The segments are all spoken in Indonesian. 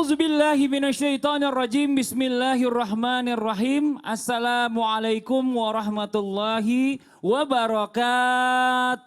A'udzubillahi minasyaitonirrajim. Bismillahirrahmanirrahim. Assalamualaikum warahmatullahi wabarakatuh.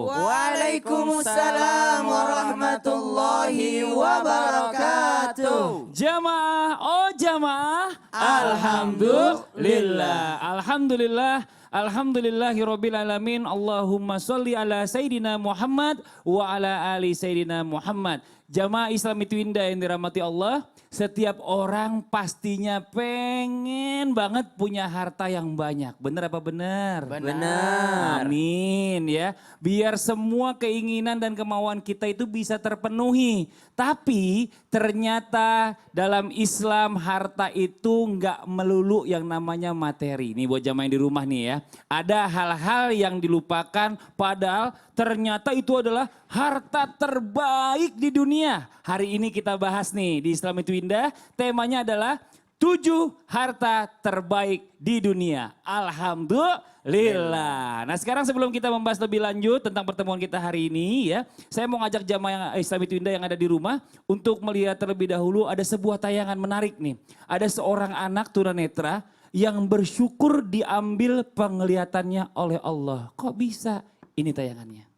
Waalaikumsalam warahmatullahi wabarakatuh. Jamaah, oh jamaah. Alhamdulillah. Alhamdulillah. Alhamdulillahirabbil alamin. Allahumma sholli ala sayidina Muhammad wa ala ali sayidina Muhammad. Jamaah Islam itu indah yang dirahmati Allah. Setiap orang pastinya pengen banget punya harta yang banyak. Benar apa benar? Benar. Amin ya. Biar semua keinginan dan kemauan kita itu bisa terpenuhi. Tapi ternyata dalam Islam harta itu nggak melulu yang namanya materi. Nih buat jamaah yang di rumah nih ya. Ada hal-hal yang dilupakan padahal ternyata itu adalah harta terbaik di dunia. Hari ini kita bahas nih di Islam itu indah. Temanya adalah 7 harta terbaik di dunia. Alhamdulillah. Nah sekarang sebelum kita membahas lebih lanjut tentang pertemuan kita hari ini ya. Saya mau ngajak jamaah Islam itu indah yang ada di rumah untuk melihat terlebih dahulu ada sebuah tayangan menarik nih. Ada seorang anak tunanetra yang bersyukur diambil penglihatannya oleh Allah. Kok bisa? Ini tayangannya.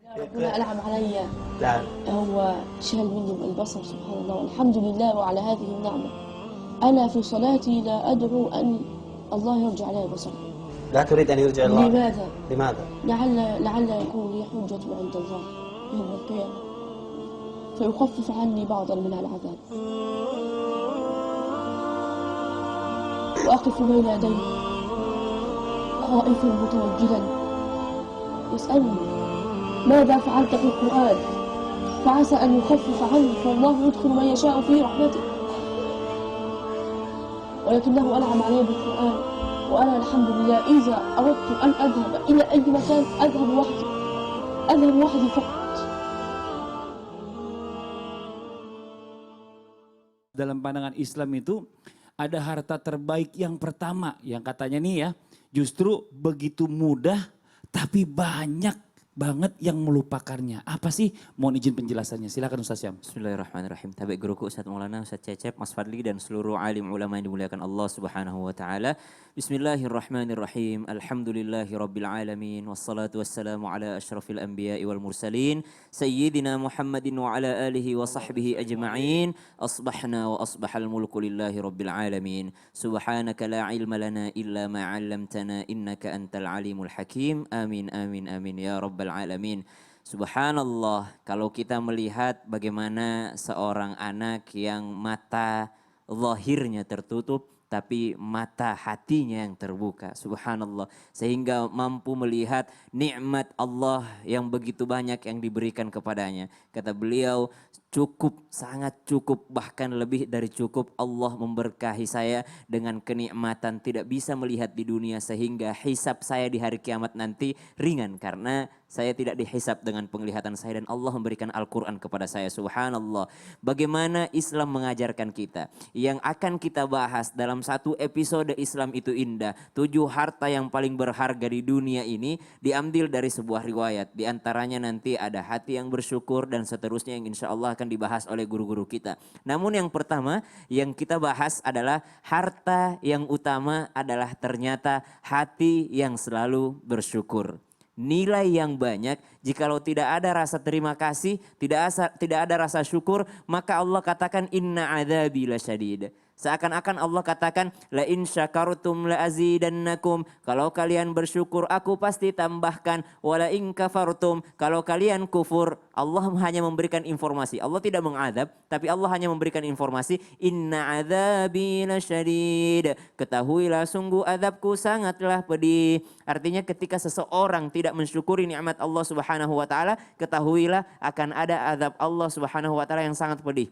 ربنا أنعم علي نعم هو شال مني البصر سبحان الله والحمد لله وعلى هذه النعمة أنا في صلاتي لا أدعو أن الله يرجع علي بصري لا تريد أن يرجع الله. لماذا؟ لماذا؟ لعل يكون لي حجة عند الله يوم القيامة فيخفف عني بعضا من العذاب وأقف بين يديه خائفا متوجلا يسألني ماذا فعلت في القرآن فعسى أن يخفف عني فالله يدخل من يشاء في رحمته ولكنه أنعم علي بالقرآن وأنا الحمد لله إذا أردت أن أذهب إلى أي مكان أذهب وحدي فقط. Dalam pandangan Islam itu ada harta terbaik yang pertama yang katanya nih ya justru begitu mudah tapi banyak banget yang melupakannya. Apa sih? Mohon izin penjelasannya. Silakan Ustaz Syam. Bismillahirrahmanirrahim. Tabi guruku Ustaz Maulana, Ustaz Cecep, Mas Fadli dan seluruh alim ulama yang dimuliakan Allah Subhanahu wa taala. Bismillahirrahmanirrahim. Alhamdulillahirabbil alamin wassalatu wassalamu ala asyrafil anbiya'i wal mursalin sayyidina Muhammadin wa ala alihi wa sahbihi ajma'in. Asbahna wa asbahal mulku lillahi rabbil alamin. Subhanaka la ilma lana illa ma 'allamtana innaka antal alimul hakim. Amin amin amin ya rabbal alamin. Subhanallah, kalau kita melihat bagaimana seorang anak yang mata zahirnya tertutup tapi mata hatinya yang terbuka, subhanallah, sehingga mampu melihat nikmat Allah yang begitu banyak yang diberikan kepadanya. Kata beliau, cukup, sangat cukup, bahkan lebih dari cukup Allah memberkahi saya dengan kenikmatan tidak bisa melihat di dunia sehingga hisab saya di hari kiamat nanti ringan karena saya tidak dihisab dengan penglihatan saya dan Allah memberikan Al-Quran kepada saya. Subhanallah. Bagaimana Islam mengajarkan kita. Yang akan kita bahas dalam satu episode Islam itu indah. 7 harta yang paling berharga di dunia ini diambil dari sebuah riwayat. Di antaranya nanti ada hati yang bersyukur dan seterusnya yang insya Allah akan dibahas oleh guru-guru kita. Namun yang pertama yang kita bahas adalah harta yang utama adalah ternyata hati yang selalu bersyukur. Nilai yang banyak, jikalau tidak ada rasa terima kasih, tidak ada rasa syukur, maka Allah katakan inna adzabi lasyadid. Seakan-akan Allah katakan la in syakartum la azidannakum. Kalau kalian bersyukur aku pasti tambahkan. Wala in kafartum. Kalau kalian kufur, Allah hanya memberikan informasi. Allah tidak mengadab, tapi Allah hanya memberikan informasi. Inna adzabi lasyadid. Ketahuilah sungguh azabku sangatlah pedih. Artinya ketika seseorang tidak mensyukuri nikmat Allah Subhanahu wa taala, ketahuilah akan ada azab Allah Subhanahu wa taala yang sangat pedih.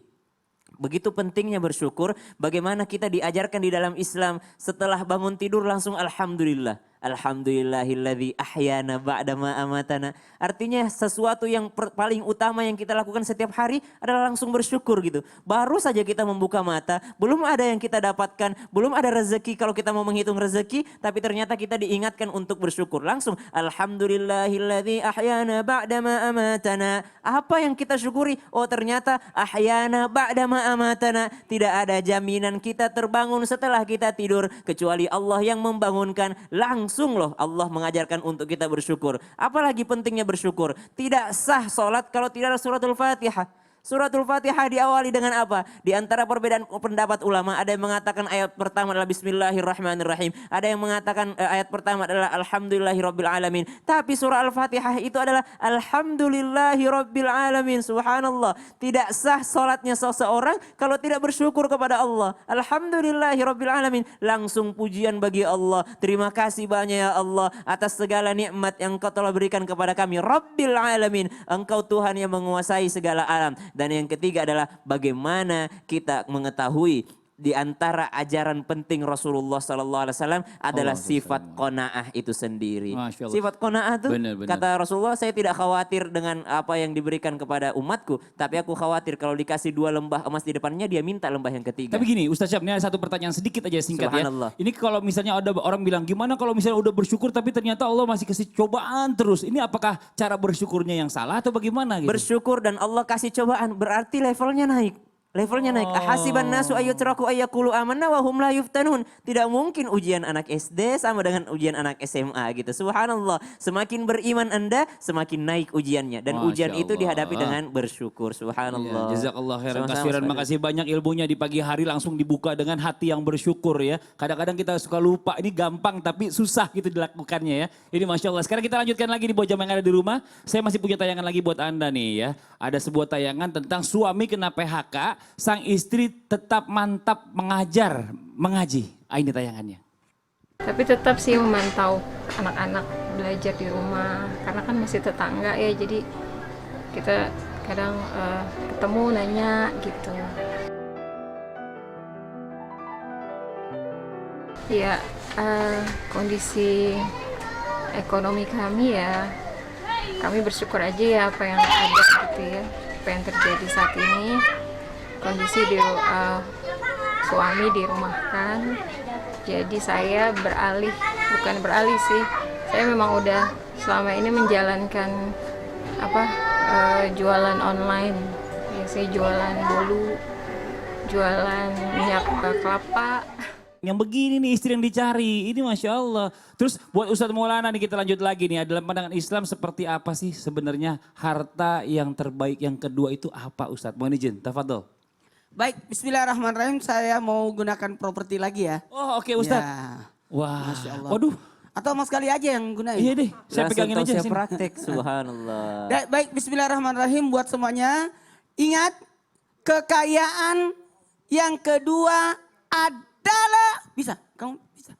Begitu pentingnya bersyukur, bagaimana kita diajarkan di dalam Islam setelah bangun tidur langsung alhamdulillah. Alhamdulillahilladzi ahyana ba'dama amatana. Artinya sesuatu yang paling utama yang kita lakukan setiap hari adalah langsung bersyukur gitu. Baru saja kita membuka mata, belum ada yang kita dapatkan, belum ada rezeki kalau kita mau menghitung rezeki, tapi ternyata kita diingatkan untuk bersyukur. Langsung alhamdulillahilladzi ahyana ba'dama amatana. Apa yang kita syukuri? Oh ternyata ahyana ba'dama amatana. Tidak ada jaminan kita terbangun setelah kita tidur kecuali Allah yang membangunkan. Langsung loh Allah mengajarkan untuk kita bersyukur. Apalagi pentingnya bersyukur. Tidak sah sholat kalau tidak ada suratul Fatihah. Suratul Fatihah diawali dengan apa? Di antara perbedaan pendapat ulama, ada yang mengatakan ayat pertama adalah Bismillahirrahmanirrahim. Ada yang mengatakan ayat pertama adalah Alhamdulillahirrabbilalamin. Tapi surah Al-Fatihah itu adalah Alhamdulillahirabbilalamin. Subhanallah. Tidak sah sholatnya seseorang kalau tidak bersyukur kepada Allah. Alhamdulillahirabbilalamin. Langsung pujian bagi Allah. Terima kasih banyak ya Allah atas segala nikmat yang Kau telah berikan kepada kami. Rabbil alamin. Engkau Tuhan yang menguasai segala alam. Dan yang ketiga adalah bagaimana kita mengetahui di antara ajaran penting Rasulullah SAW adalah sifat qanaah itu sendiri. Sifat qanaah itu kata Rasulullah, saya tidak khawatir dengan apa yang diberikan kepada umatku, tapi aku khawatir kalau dikasih 2 lembah emas di depannya dia minta lembah yang ketiga. Tapi gini Ustaz Syam, ini ada satu pertanyaan sedikit aja singkat ya. Ini kalau misalnya ada orang bilang gimana kalau misalnya udah bersyukur tapi ternyata Allah masih kasih cobaan terus. Ini apakah cara bersyukurnya yang salah atau bagaimana gitu? Bersyukur dan Allah kasih cobaan berarti levelnya naik. Levelnya naik. Ahasiban nasu ayyutraku ayyaqulu amanna wa hum la yuftanun. Tidak mungkin ujian anak SD sama dengan ujian anak SMA gitu. Subhanallah. Semakin beriman Anda, semakin naik ujiannya. Dan ujian itu dihadapi dengan bersyukur. Subhanallah. Ya, jazakallah khairan kasiran. Makasih banyak ilmunya di pagi hari langsung dibuka dengan hati yang bersyukur ya. Kadang-kadang kita suka lupa, ini gampang tapi susah gitu dilakukannya ya. Ini Masya Allah. Sekarang kita lanjutkan lagi di buat jamaah yang ada di rumah. Saya masih punya tayangan lagi buat Anda nih ya. Ada sebuah tayangan tentang suami kena PHK, sang istri tetap mantap mengajar, mengaji. Ini tayangannya. Tapi tetap sih memantau anak-anak belajar di rumah, karena kan masih tetangga ya, jadi kita kadang ketemu nanya gitu. Ya kondisi ekonomi kami ya, kami bersyukur aja ya apa yang ada gitu ya, apa yang terjadi saat ini. Kondisi suami dirumahkan, jadi saya bukan beralih sih, saya memang udah selama ini menjalankan jualan online ya, saya jualan bolu, jualan minyak kelapa. Yang begini nih istri yang dicari, ini Masya Allah. Terus buat Ustadz Maulana nih kita lanjut lagi nih, dalam pandangan Islam seperti apa sih sebenarnya harta yang terbaik yang kedua itu apa Ustadz? Mohon izin, tafadhol. Baik, bismillahirrahmanirrahim. Saya mau gunakan properti lagi ya. Oh oke Ustadz. Ya. Wah, Masya Allah. waduh. Atau mas kali aja yang gunain. Iya deh, saya pegangin aja. Saya praktek, subhanallah. Baik, bismillahirrahmanirrahim buat semuanya. Ingat, kekayaan yang kedua adalah, bisa, kamu bisa.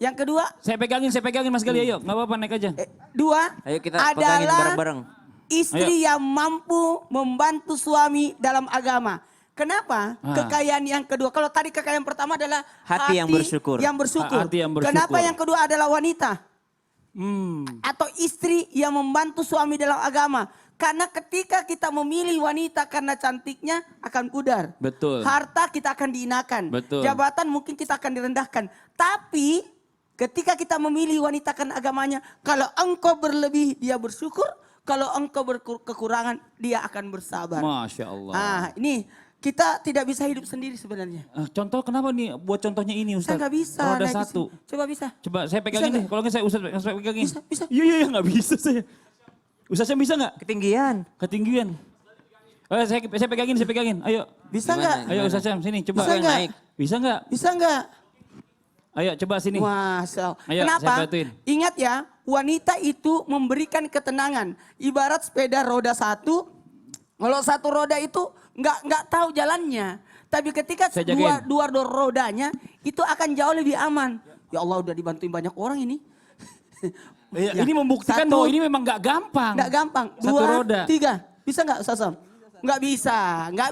Yang kedua. Saya pegangin Mas Gali, ayo. Gak apa-apa, naik aja. Dua, ayo kita pegangin bareng-bareng. Istri yang mampu membantu suami dalam agama. Kenapa? Kekayaan yang kedua. Kalau tadi kekayaan pertama adalah hati yang bersyukur. Hati yang bersyukur. Kenapa yang kedua adalah wanita? Atau istri yang membantu suami dalam agama. Karena ketika kita memilih wanita karena cantiknya akan pudar. Betul. Harta kita akan dihinakan. Betul. Jabatan mungkin kita akan direndahkan. Tapi ketika kita memilih wanita karena agamanya, kalau engkau berlebih dia bersyukur. Kalau engkau berkekurangan, dia akan bersabar. Masya Allah. Ah, ini kita tidak bisa hidup sendiri sebenarnya. Contoh kenapa nih buat contohnya ini Ustaz? Saya nggak bisa. Roda naik satu. Coba bisa. Coba saya pegangin deh. Kalau nggak saya Ustaz pegangin. Bisa. Iya nggak bisa saya. Ustaznya bisa nggak? Ketinggian. Saya pegangin. Ayo. Bisa nggak? Ayo Ustaznya sini coba. Bisa nggak? Naik. Bisa nggak? Ayo coba sini. Masya Allah. Ayo, kenapa? saya bantuin. Ingat ya, wanita itu memberikan ketenangan. Ibarat sepeda roda satu, kalau satu roda itu nggak tahu jalannya. Tapi ketika dua rodanya itu akan jauh lebih aman. Ya Allah udah dibantuin banyak orang ini. Ya, ini membuktikan bahwa ini memang nggak gampang. Nggak gampang. Satu roda. 2, 3. Bisa nggak Ustaz Sam? Nggak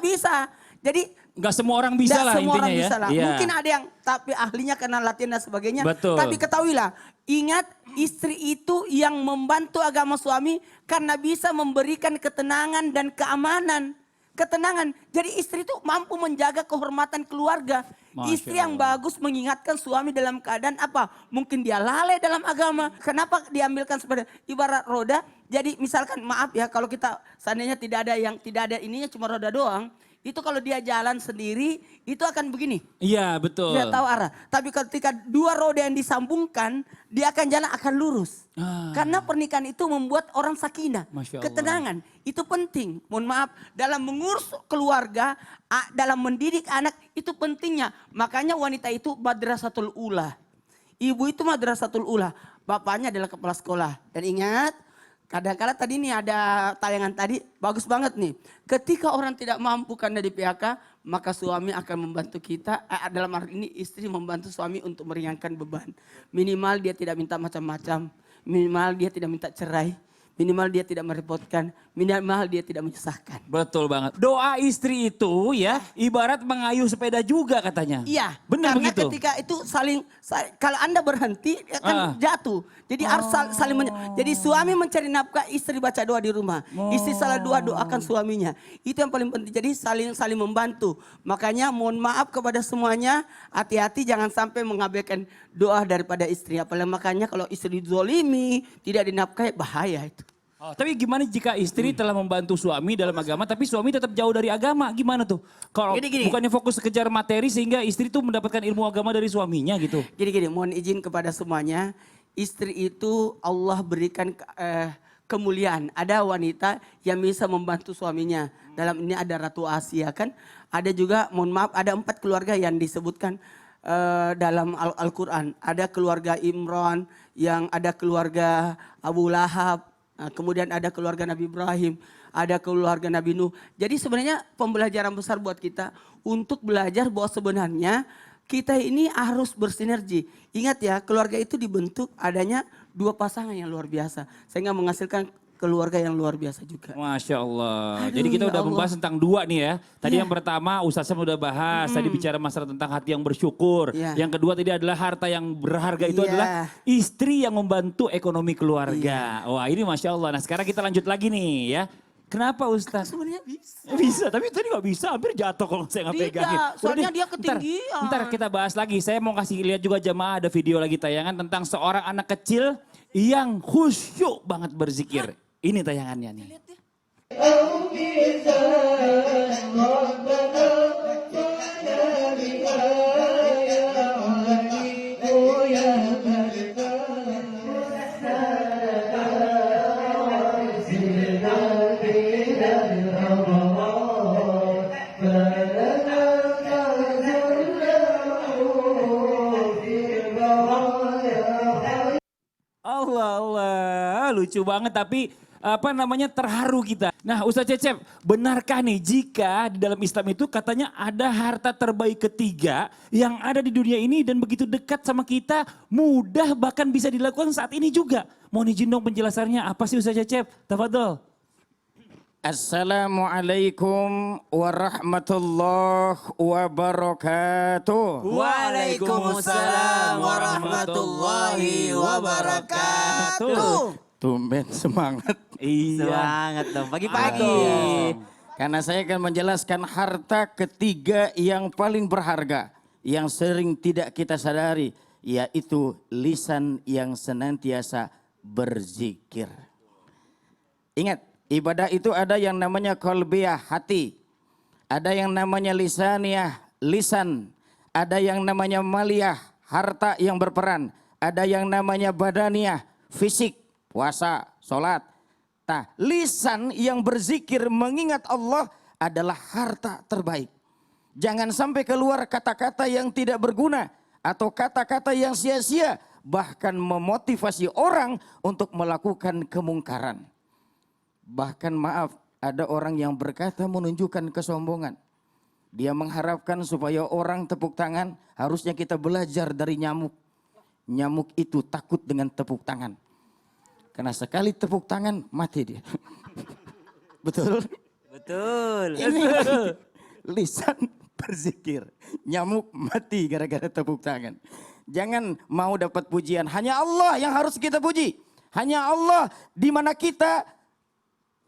bisa. Jadi Nggak semua orang bisa Nggak lah semua intinya orang ya. bisa lah. Iya. Mungkin ada yang tapi ahlinya karena latihan dan sebagainya. Betul. Tapi ketahuilah, ingat istri itu yang membantu agama suami karena bisa memberikan ketenangan dan keamanan. Ketenangan. Jadi istri itu mampu menjaga kehormatan keluarga. Masya Istri yang Allah. bagus mengingatkan suami dalam keadaan apa? Mungkin dia lalai dalam agama. Kenapa diambilkan seperti ibarat roda? Jadi misalkan maaf ya kalau kita seandainya tidak ada ininya cuma roda doang. Itu kalau dia jalan sendiri itu akan begini. Iya betul. Dia tahu arah. Tapi ketika dua roda yang disambungkan, dia akan jalan akan lurus. Karena pernikahan itu membuat orang sakinah, Masya Allah. ketenangan. Itu penting. Mohon maaf, dalam mengurus keluarga, dalam mendidik anak itu pentingnya. Makanya wanita itu madrasatul ula. Ibu itu madrasatul ula. Bapaknya adalah kepala sekolah. Dan ingat, kadang-kadang tadi nih ada tayangan tadi bagus banget nih. Ketika orang tidak mampu karena di PHK, maka suami akan membantu kita. Dalam arti ini istri membantu suami untuk meringankan beban. Minimal dia tidak minta macam-macam. Minimal dia tidak minta cerai. Minimal dia tidak merepotkan. Minimal dia tidak menyusahkan. Betul banget. Doa istri itu ya ibarat mengayuh sepeda juga katanya. Iya, Benar karena begitu. ketika itu kalau Anda berhenti akan jatuh. Jadi harus saling jadi suami mencari nafkah, istri baca doa di rumah. Istri salah doakan suaminya. Itu yang paling penting. Jadi saling membantu. Makanya mohon maaf kepada semuanya, hati-hati jangan sampai mengabaikan doa daripada istri. Apalagi makanya kalau istri zolimi, tidak dinafkahi, bahaya itu. Oh, tapi gimana jika istri telah membantu suami dalam agama tapi suami tetap jauh dari agama? Gimana tuh? Kalau Gini. bukannya fokus kejar materi sehingga istri tuh mendapatkan ilmu agama dari suaminya gitu. Gini, mohon izin kepada semuanya. Istri itu Allah berikan kemuliaan. Ada wanita yang bisa membantu suaminya. Dalam ini ada Ratu Asia kan. Ada juga, mohon maaf, ada 4 keluarga yang disebutkan dalam Al-Quran. Ada keluarga Imran, yang ada keluarga Abu Lahab. Kemudian ada keluarga Nabi Ibrahim, ada keluarga Nabi Nuh. Jadi sebenarnya pembelajaran besar buat kita untuk belajar bahwa sebenarnya kita ini harus bersinergi. Ingat ya, keluarga itu dibentuk adanya 2 pasangan yang luar biasa. Sehingga menghasilkan keluarga yang luar biasa juga. Masya Allah. Aduh, Jadi kita ya udah Allah. membahas tentang 2 nih ya. Tadi Iya. yang pertama Ustaz Sam udah bahas. Tadi bicara masalah tentang hati yang bersyukur. Iya. Yang kedua tadi adalah harta yang berharga itu Iya. adalah istri yang membantu ekonomi keluarga. Wah ini Masya Allah. Nah sekarang kita lanjut lagi nih ya. Kenapa Ustaz? Sebenarnya bisa. Bisa, tapi tadi nggak bisa, hampir jatuh kalau saya nggak Tidak, pegangin. soalnya Udah deh, dia ketinggian. Ntar kita bahas lagi. Saya mau kasih lihat juga jemaah ada video lagi tayangan tentang seorang anak kecil yang khusyuk banget berzikir. Ini tayangannya nih. Allah, lucu banget tapi apa namanya terharu kita. Nah Ustaz Cecep, benarkah nih jika di dalam Islam itu katanya ada harta terbaik ketiga yang ada di dunia ini dan begitu dekat sama kita, mudah bahkan bisa dilakukan saat ini juga. Mohon izin dong penjelasannya apa sih Ustaz Cecep? Tafadhol. Assalamualaikum warahmatullahi wabarakatuh. Waalaikumsalam warahmatullahi wabarakatuh. Tumben semangat. Iya. Semangat dong pagi-pagi. Aduh. Karena saya akan menjelaskan harta ketiga yang paling berharga. Yang sering tidak kita sadari. Yaitu lisan yang senantiasa berzikir. Ingat, ibadah itu ada yang namanya qalbiyah, hati. Ada yang namanya lisaniyah, lisan. Ada yang namanya maliyah, harta yang berperan. Ada yang namanya badaniyah, fisik, puasa, sholat. Nah, lisan yang berzikir mengingat Allah adalah harta terbaik. Jangan sampai keluar kata-kata yang tidak berguna atau kata-kata yang sia-sia, bahkan memotivasi orang untuk melakukan kemungkaran. Bahkan maaf, ada orang yang berkata menunjukkan kesombongan. Dia mengharapkan supaya orang tepuk tangan, harusnya kita belajar dari nyamuk. Nyamuk itu takut dengan tepuk tangan. Karena sekali tepuk tangan, mati dia. Betul? Betul. Ini lisan berzikir. Nyamuk mati gara-gara tepuk tangan. Jangan mau dapat pujian. Hanya Allah yang harus kita puji. Hanya Allah di mana kita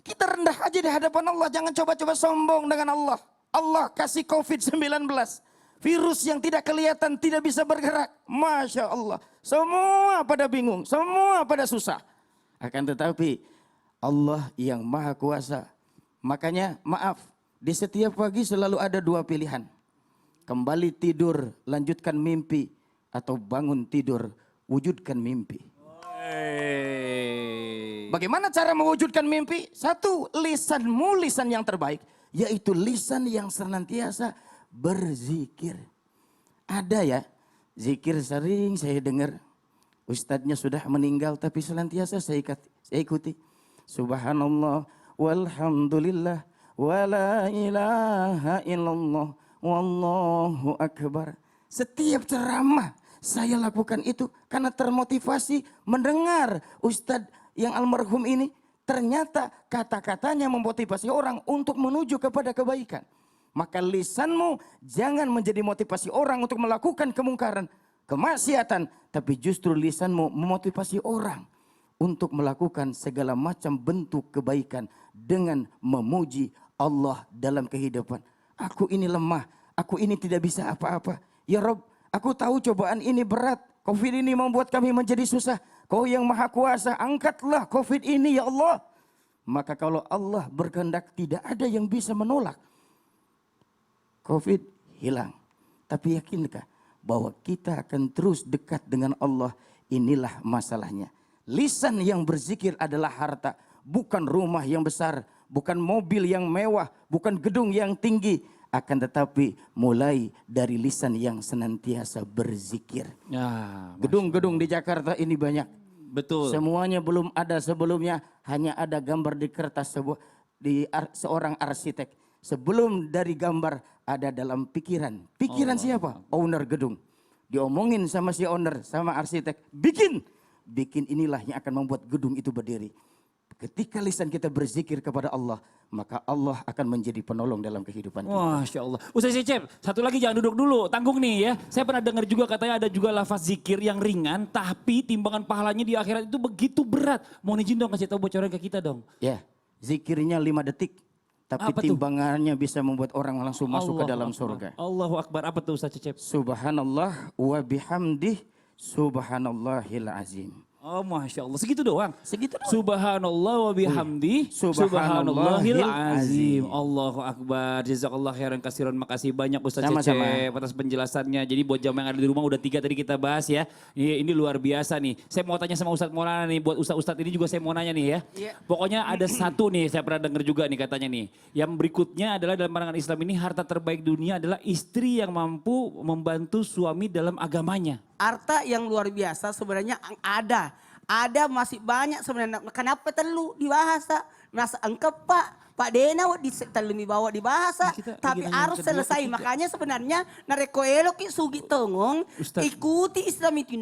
rendah aja di hadapan Allah. Jangan coba-coba sombong dengan Allah. Allah kasih COVID-19. Virus yang tidak kelihatan, tidak bisa bergerak. Masya Allah. Semua pada bingung, semua pada susah. Akan tetapi Allah yang maha kuasa. Makanya maaf, di setiap pagi selalu ada dua pilihan. Kembali tidur, lanjutkan mimpi. Atau bangun tidur, wujudkan mimpi. Bagaimana cara mewujudkan mimpi? Satu, lisanmu lisan yang terbaik. Yaitu lisan yang senantiasa berzikir. Ada ya, zikir sering saya dengar. Ustadznya sudah meninggal tapi senantiasa saya ikuti. Subhanallah, walhamdulillah, wala ilaha illallah, wallahu akbar. Setiap ceramah saya lakukan itu karena termotivasi mendengar Ustadz yang almarhum ini. Ternyata kata-katanya memotivasi orang untuk menuju kepada kebaikan. Maka lisanmu jangan menjadi motivasi orang untuk melakukan kemungkaran, kemaksiatan. Tapi justru lisanmu memotivasi orang untuk melakukan segala macam bentuk kebaikan dengan memuji Allah dalam kehidupan. Aku ini lemah, aku ini tidak bisa apa-apa. Ya Rob, aku tahu cobaan ini berat. Covid ini membuat kami menjadi susah. Kau yang maha kuasa, angkatlah Covid ini ya Allah. Maka kalau Allah berkehendak tidak ada yang bisa menolak. Covid hilang. Tapi yakinkah bahwa kita akan terus dekat dengan Allah? Inilah masalahnya. Lisan yang berzikir adalah harta. Bukan rumah yang besar. Bukan mobil yang mewah. Bukan gedung yang tinggi. Akan tetapi mulai dari lisan yang senantiasa berzikir. Ya, gedung-gedung di Jakarta ini banyak. Betul. Semuanya belum ada sebelumnya. Hanya ada gambar di kertas seorang arsitek. Sebelum dari gambar ada dalam pikiran. Pikiran siapa? Owner gedung. Diomongin sama si owner, sama arsitek. Bikin inilah yang akan membuat gedung itu berdiri. Ketika lisan kita berzikir kepada Allah, maka Allah akan menjadi penolong dalam kehidupan kita. Masya Allah. Ustaz Cecep, satu lagi jangan duduk dulu, tanggung nih ya. Saya pernah dengar juga katanya ada juga lafaz zikir yang ringan, tapi timbangan pahalanya di akhirat itu begitu berat. Mohon izin dong kasih tahu bocoran ke kita dong. Ya, zikirnya 5 detik. Tapi Apa timbangannya bisa membuat orang langsung masuk ke dalam surga. Allahu Akbar, apa tuh Ustaz Cecep? Subhanallah wa bihamdih, subhanallahil azim. Oh Masya Allah, segitu doang? Segitu doang. Subhanallah wa bihamdi, subhanallahil azim. Allahu Akbar, jazakallah khairan kasiran. Makasih banyak Ustaz Cecep atas penjelasannya. Jadi buat jamaah yang ada di rumah udah 3 tadi kita bahas ya. Ini luar biasa nih. Saya mau tanya sama Ustadz Maulana nih, buat Ustadz ini juga saya mau nanya nih ya. Pokoknya ada satu nih, saya pernah dengar juga nih katanya nih. Yang berikutnya adalah dalam pandangan Islam ini harta terbaik dunia adalah istri yang mampu membantu suami dalam agamanya. Harta yang luar biasa sebenarnya ada. Ada masih banyak sebenarnya. Kenapa terlalu dibahasa? Masa engkau Pak Dena terlalu bawa dibahasa. Tapi harus selesai. Makanya sebenarnya narekoelo ki sugi tengong. Ikuti Islam itu.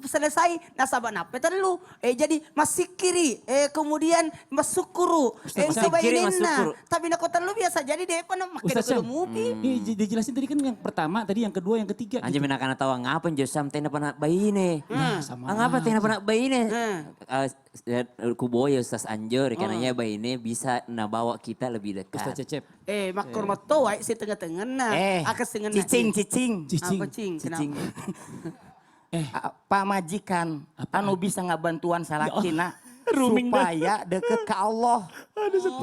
Selesai. Nasabah napa terlalu. Jadi masih kiri. Kemudian masukuru. Tapi nak terlalu biasa. Jadi dia pun makin terlalu mubi. Dijelasin tadi kan yang pertama, tadi yang kedua, yang ketiga. Anjir gitu. Menakan tahu ngapa josam tena panak bayi nih. Ngapa tena panak bayi nih. Kuboya Ustaz Anjur. Karena bayi ini bisa bawa kita lebih dekat. Ustaz Cecep. Makor mato si tengah-tengah nah. Akas tengah Cicing. Apa cing? Kenapa? Pak majikan, anu bisa ngabantuan salakina supaya deket ke Allah.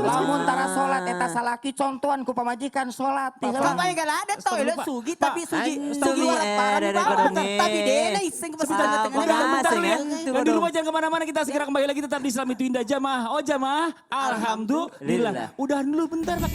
Lamun tara sholat eta salaki contohan ku pamajikan sholat. Bapak yang ada tau ya sugi tapi sugi orang parah tapi dia iseng ke tengah-tengah. Dan di rumah jangan kemana-mana, kita segera kembali lagi tetap di Islam itu Indah Jamaah. Oh jamaah, alhamdulillah. Udah dulu bentar Pak.